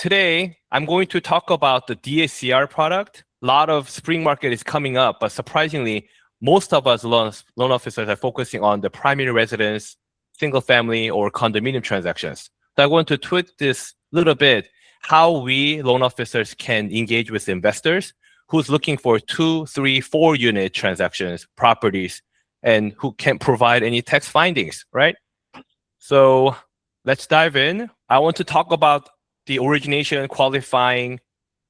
today I'm going to talk about the DSCR product. A lot of spring market is coming up, but surprisingly, most of us loan officers are focusing on the primary residence, single family, or condominium transactions. So I want to tweak this a little bit, how we loan officers can engage with investors who's looking for 2, 3, 4 unit transactions, properties, and who can't provide any tax findings, right? So let's dive in. I want to talk about the origination, qualifying,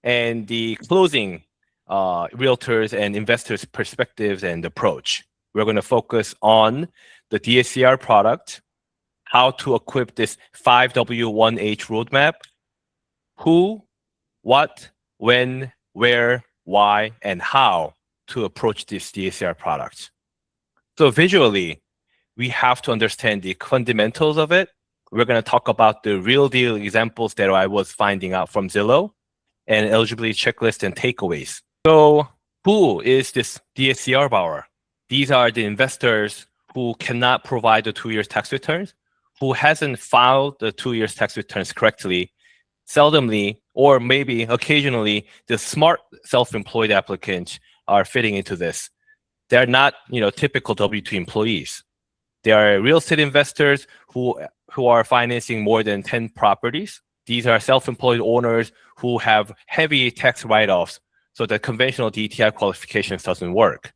and the closing realtors and investors' perspectives and approach. We're going to focus on the DSCR product, how to equip this 5W1H roadmap, who, what, when, where, why, and how to approach this DSCR product. So visually, we have to understand the fundamentals of it. We're going to talk about the real deal examples that I was finding out from Zillow and eligibility checklist and takeaways. So who is this DSCR borrower? These are the investors who cannot provide the 2 years tax returns, who hasn't filed the 2 years tax returns correctly, seldomly, or maybe occasionally, the smart self-employed applicants are fitting into this. They're not, typical W-2 employees. They are real estate investors who are financing more than 10 properties. These are self-employed owners who have heavy tax write-offs, so the conventional DTI qualifications doesn't work.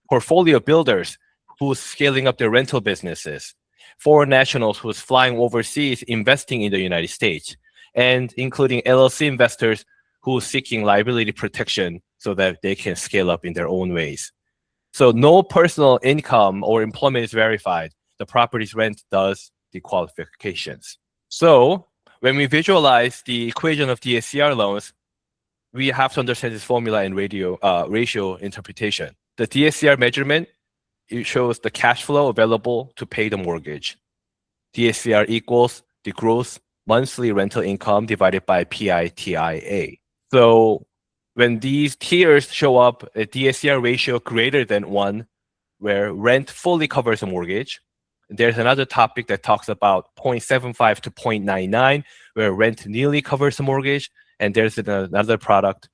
Portfolio builders who's scaling up their rental businesses. Foreign nationals who's flying overseas, investing in the United States. And including LLC investors who's seeking liability protection so that they can scale up in their own ways. So no personal income or employment is verified. The property's rent does the qualifications. So when we visualize the equation of DSCR loans, we have to understand this formula and ratio interpretation. The DSCR measurement, it shows the cash flow available to pay the mortgage. DSCR equals the gross monthly rental income divided by PITIA. So when these tiers show up, a DSCR ratio greater than 1, where rent fully covers the mortgage. There's another topic that talks about 0.75 to 0.99, where rent nearly covers the mortgage. And there's another product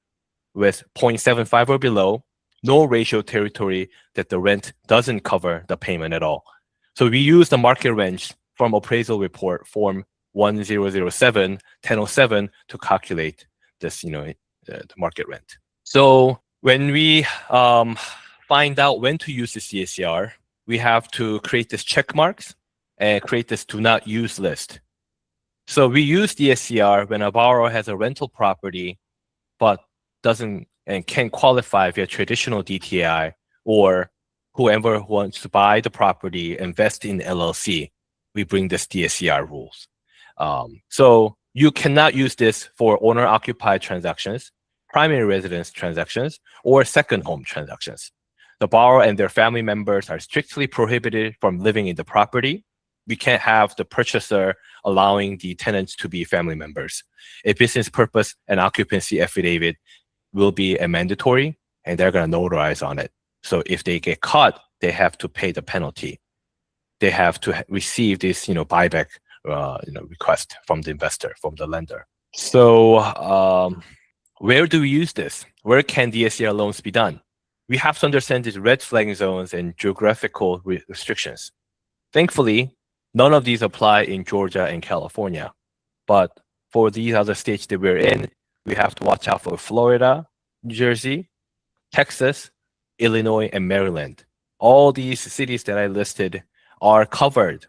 with 0.75 or below, no ratio territory that the rent doesn't cover the payment at all. So we use the market range from appraisal report form 1007 to calculate this, the market rent. So when we find out when to use this DSCR, we have to create this check marks and create this do not use list. So we use DSCR when a borrower has a rental property, but doesn't and can qualify via traditional DTI, or whoever wants to buy the property, invest in LLC. We bring this DSCR rules. So you cannot use this for owner-occupied transactions, primary residence transactions, or second home transactions. The borrower and their family members are strictly prohibited from living in the property. We can't have the purchaser allowing the tenants to be family members. A business purpose and occupancy affidavit will be a mandatory, and they're going to notarize on it. So if they get caught, they have to pay the penalty. They have to receive this, buyback, request from the investor, from the lender. So where do we use this? Where can DSCR loans be done? We have to understand these red flag zones and geographical restrictions. Thankfully, none of these apply in Georgia and California. But for these other states that we're in, we have to watch out for Florida, New Jersey, Texas, Illinois, and Maryland. All these cities that I listed are covered,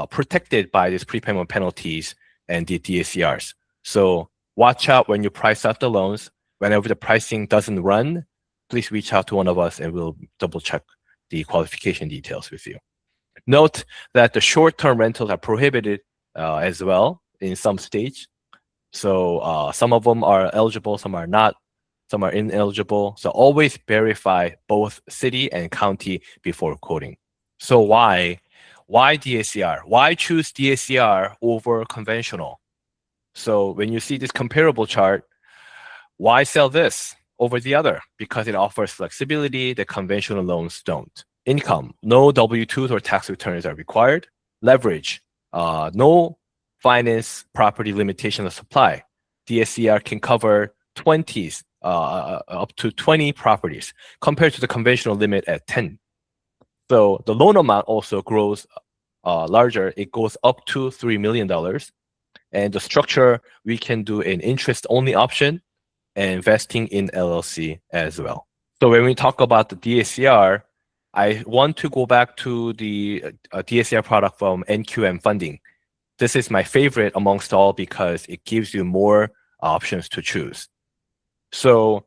protected by these prepayment penalties and the DSCRs. So watch out when you price out the loans. Whenever the pricing doesn't run, please reach out to one of us and we'll double check the qualification details with you. Note that the short-term rentals are prohibited as well in some states. So some of them are eligible, some are not, some are ineligible. So always verify both city and county before quoting. So why DSCR? Why choose DSCR over conventional? So when you see this comparable chart, why sell this over the other? Because it offers flexibility that conventional loans don't. Income, no W-2s or tax returns are required. Leverage, no finance property limitation of supply. DSCR can cover 20s, up to 20 properties compared to the conventional limit at 10. So the loan amount also grows larger. It goes up to $3 million. And the structure, we can do an interest-only option and investing in LLC as well. So when we talk about the DSCR, I want to go back to the DSCR product from NQM Funding. This is my favorite amongst all because it gives you more options to choose. So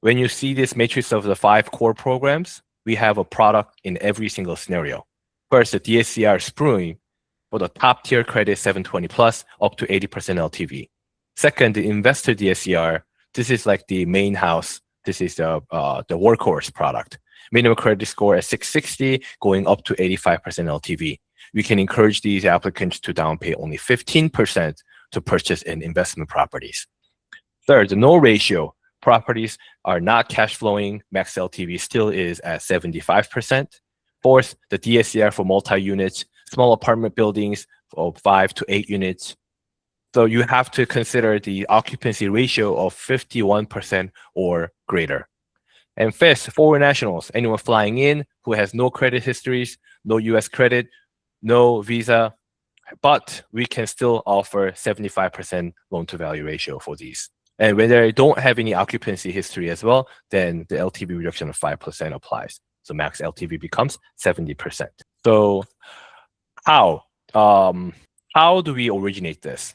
when you see this matrix of the 5 core programs, we have a product in every single scenario. First, the DSCR Spruing for the top tier credit 720 plus up to 80% LTV. Second, the investor DSCR. This is like the main house. This is the workhorse product. Minimum credit score at 660, going up to 85% LTV. We can encourage these applicants to down pay only 15% to purchase in investment properties. Third, the no ratio properties are not cash flowing. Max LTV still is at 75%. Fourth, the DSCR for multi-units, small apartment buildings of 5 to 8 units. So you have to consider the occupancy ratio of 51% or greater. And fifth, foreign nationals, anyone flying in who has no credit histories, no US credit, no visa, but we can still offer 75% loan to value ratio for these. And when they don't have any occupancy history as well, then the LTV reduction of 5% applies. So max LTV becomes 70%. So how do we originate this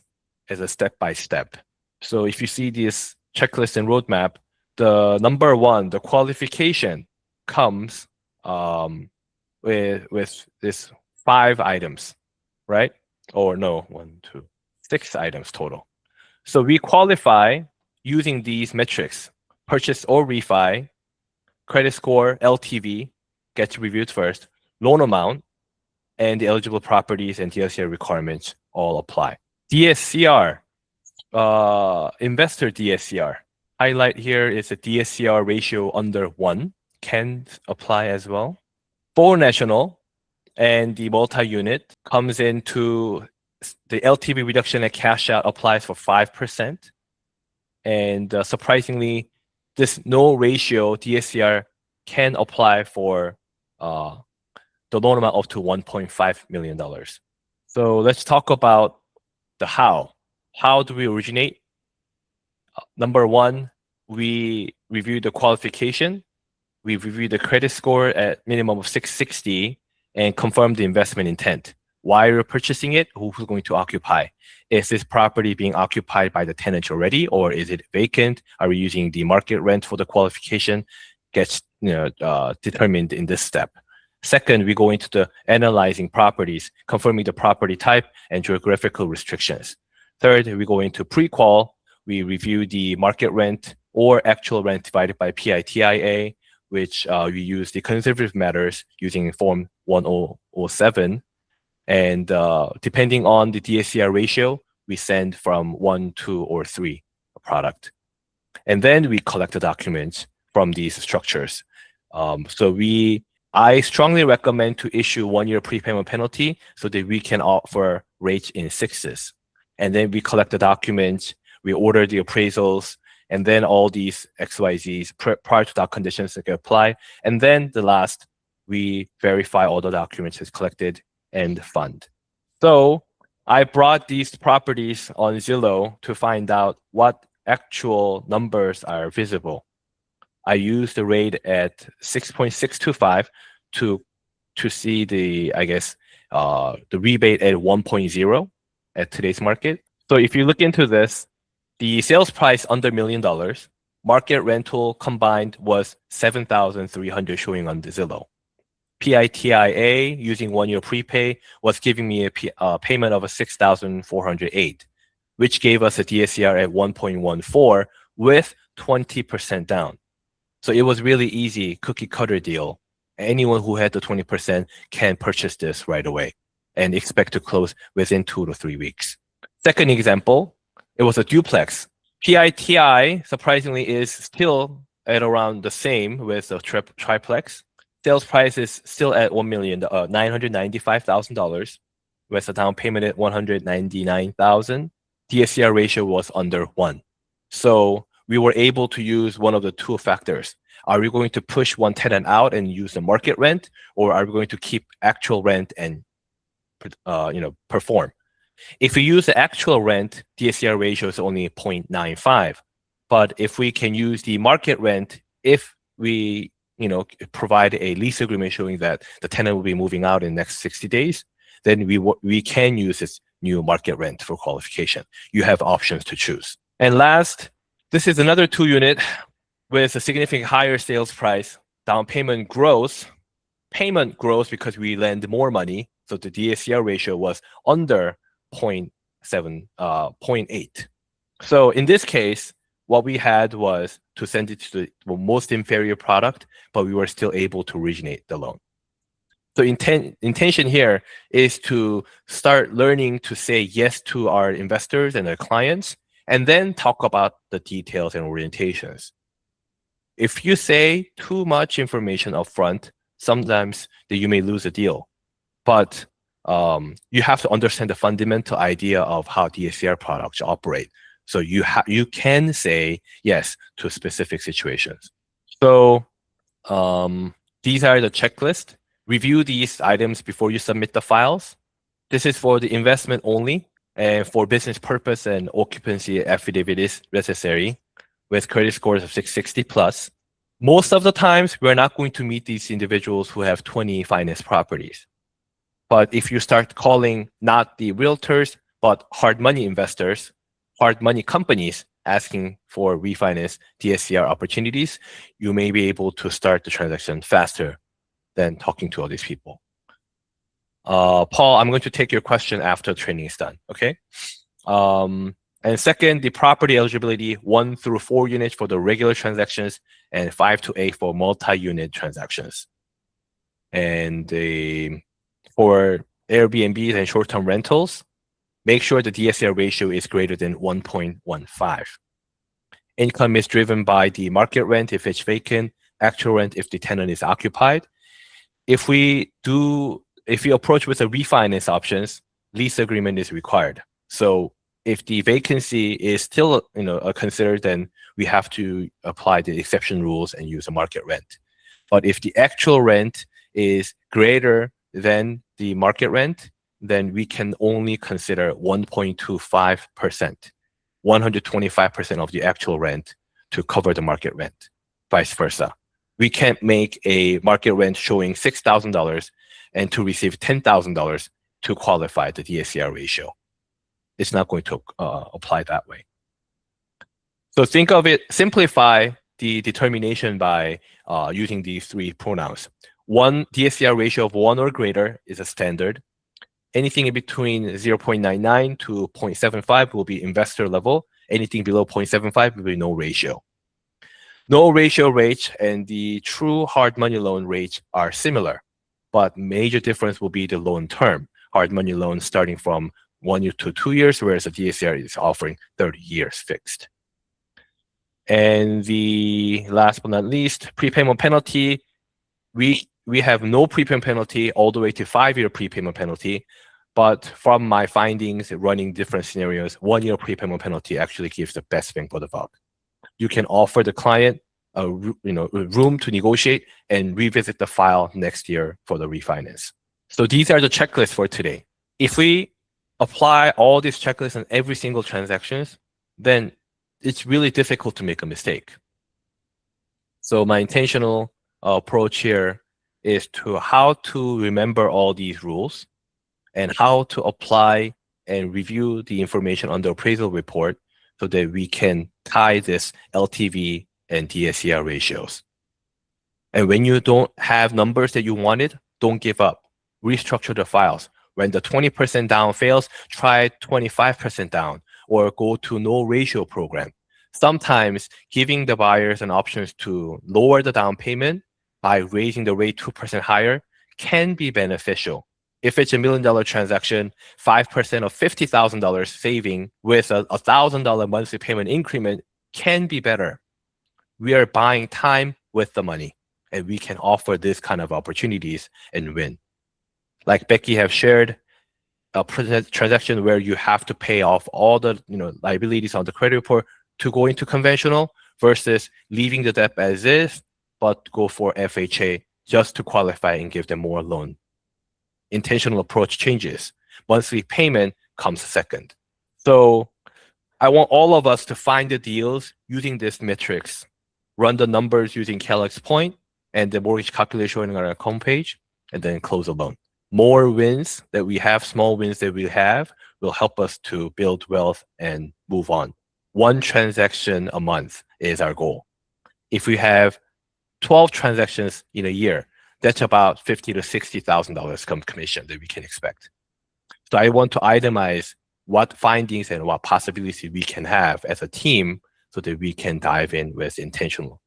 as a step-by-step? So if you see this checklist and roadmap, the number one, the qualification comes with this 5 items, right? Or no, 6 items total. So we qualify using these metrics: purchase or refi, credit score, LTV gets reviewed first, loan amount, and the eligible properties and DSCR requirements all apply. DSCR, investor DSCR. Highlight here is a DSCR ratio under 1 can apply as well. Foreign national and the multi-unit comes into the LTV reduction and cash out applies for 5%. And surprisingly, this no ratio DSCR can apply for the loan amount up to $1.5 million. So let's talk about the how. How do we originate? Number one, we review the qualification. We review the credit score at minimum of 660 and confirm the investment intent. Why we're purchasing it? Who's going to occupy? Is this property being occupied by the tenant already, or is it vacant? Are we using the market rent for the qualification? Gets determined in this step. Second, we go into the analyzing properties, confirming the property type and geographical restrictions. Third, we go into pre-qual. We review the market rent or actual rent divided by PITIA, which we use the conservative matters using Form 1007. And depending on the DSCR ratio, we send from 1, 2, or 3 a product. And then we collect the documents from these structures. I strongly recommend to issue 1-year prepayment penalty so that we can offer rates in 6s. And then we collect the documents, we order the appraisals, and then all these XYZs prior to that conditions that can apply. And then the last, we verify all the documents is collected and fund. So I brought these properties on Zillow to find out what actual numbers are visible. I used the rate at 6.625 to see the, the rebate at 1.0 at today's market. So if you look into this, the sales price under $1 million, market rental combined was $7,300 showing on the Zillow. PITIA using 1-year prepay was giving me a payment of $6,408, which gave us a DSCR at 1.14 with 20% down. So it was really easy, cookie cutter deal. Anyone who had the 20% can purchase this right away and expect to close within 2 to 3 weeks. Second example, it was a duplex. PITI, surprisingly, is still at around the same with a triplex. Sales price is still at $1,995,000 with a down payment at $199,000 DSCR ratio was under 1. So we were able to use one of the two factors. Are we going to push one tenant out and use the market rent, or are we going to keep actual rent and perform? If we use the actual rent, DSCR ratio is only 0.95. But if we can use the market rent, if we provide a lease agreement showing that the tenant will be moving out in the next 60 days, then we can use this new market rent for qualification. You have options to choose. And last, this is another 2-unit with a significantly higher sales price. Down payment grows. Payment grows because we lend more money. So the DSCR ratio was under 0.8. So in this case, what we had was to send it to the most inferior product, but we were still able to originate the loan. So intention here is to start learning to say yes to our investors and our clients, and then talk about the details and orientations. If you say too much information upfront, sometimes that you may lose a deal. But you have to understand the fundamental idea of how DSCR products operate. So you can say yes to specific situations. So these are the checklist. Review these items before you submit the files. This is for the investment only, and for business purpose and occupancy affidavit is necessary with credit scores of 660 plus. Most of the times, we're not going to meet these individuals who have 20 finance properties. But if you start calling not the realtors, but hard money investors, hard money companies asking for refinance DSCR opportunities, you may be able to start the transaction faster than talking to all these people. Paul, I'm going to take your question after the training is done, okay? And second, the property eligibility 1 through 4 units for the regular transactions and 5 to 8 for multi-unit transactions. And for Airbnbs and short-term rentals, make sure the DSCR ratio is greater than 1.15. Income is driven by the market rent if it's vacant, actual rent if the tenant is occupied. If we approach with the refinance options, lease agreement is required. So if the vacancy is still considered, then we have to apply the exception rules and use a market rent. But if the actual rent is greater than the market rent, then we can only consider 1.25%, 125% of the actual rent to cover the market rent, vice versa. We can't make a market rent showing $6,000 and to receive $10,000 to qualify the DSCR ratio. It's not going to apply that way. So think of it, simplify the determination by using these 3 pronouns. One DSCR ratio of 1 or greater is a standard. Anything in between 0.99 to 0.75 will be investor level. Anything below 0.75 will be no ratio. No ratio rates and the true hard money loan rates are similar, but major difference will be the loan term. Hard money loans starting from 1 year to 2 years, whereas the DSCR is offering 30 years fixed. And the last but not least, prepayment penalty. We have no prepayment penalty all the way to 5-year prepayment penalty. But from my findings, running different scenarios, 1-year prepayment penalty actually gives the best bang for the buck. You can offer the client a room to negotiate and revisit the file next year for the refinance. So these are the checklists for today. If we apply all these checklists on every single transactions, then it's really difficult to make a mistake. So my intentional approach here is to how to remember all these rules and how to apply and review the information on the appraisal report so that we can tie this LTV and DSCR ratios. And when you don't have numbers that you wanted, don't give up. Restructure the files. When the 20% down fails, try 25% down or go to no ratio program. Sometimes giving the buyers an option to lower the down payment by raising the rate 2% higher can be beneficial. If it's $1 million transaction, 5% of $50,000 saving with a $1,000 monthly payment increment can be better. We are buying time with the money, and we can offer this kind of opportunities and win. Like Becky have shared, a transaction where you have to pay off all the liabilities on the credit report to go into conventional versus leaving the debt as is, but go for FHA just to qualify and give them more loan. Intentional approach changes. Monthly payment comes second. So I want all of us to find the deals using this metrics, run the numbers using Kellogg's point and the mortgage calculation on our homepage, and then close a loan. More wins that we have, small wins that we have, will help us to build wealth and move on. One transaction a month is our goal. If we have 12 transactions in a year, that's about $50,000 to $60,000 commission that we can expect. So I want to itemize what findings and what possibilities we can have as a team so that we can dive in with intentional